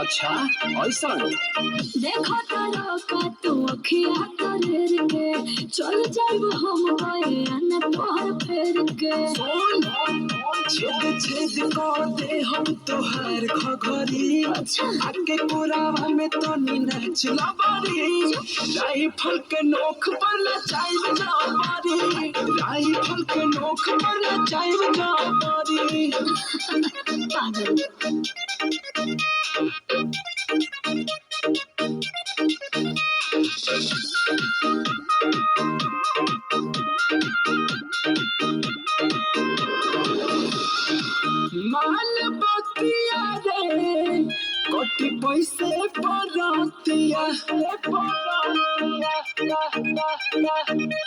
अच्छा ऐसा देखो तारो का तू अखिया करेर के चल जाइब हम बयान तोहर फेर के छेद छेद को दे हम तोहार घघरी आगे पुरावा में तो नाच लबारी राइफल के नोक पर नचाइब जाबारी राइफल के नोक पर नचाइब जाबारी पागल माल बतिया रे कोटी पैसे परतिया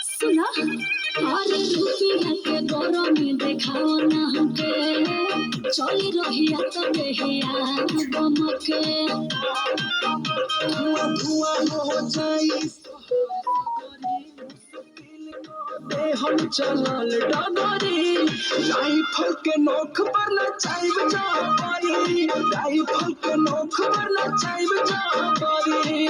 सुना अरे रुपिया के गरमी देखाओ ना हमके चली रहिया तो देहिया गम के धुआं धुआं हो जाई हम चलल डगरी राइफल के नोक पर नचाइब जाबारी राइफल के नोक पर नचाइब जाबारी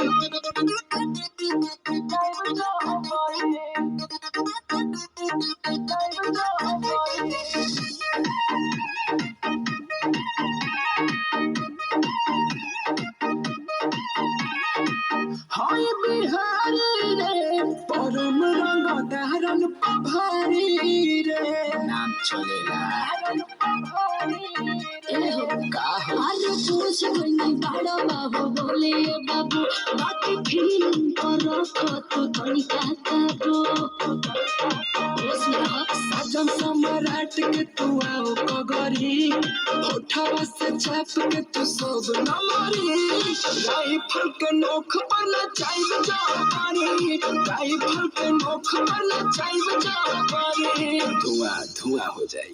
हाय बिहारी रे परम रंग दहरन पभारी रे नाम चलेला अरे पूछ गई बड़ा बाबू बोले बाबू बाकी फीलिंग पर रखो तो तनिका काबू सजन सम्राट के तू आओ कगरी होठवा से छाप के तू सब नमरी राइफल के नोक पर नचाइब जाबारी राइफल के नोक पर नचाइब जाबारी धुआं धुआं हो जाए।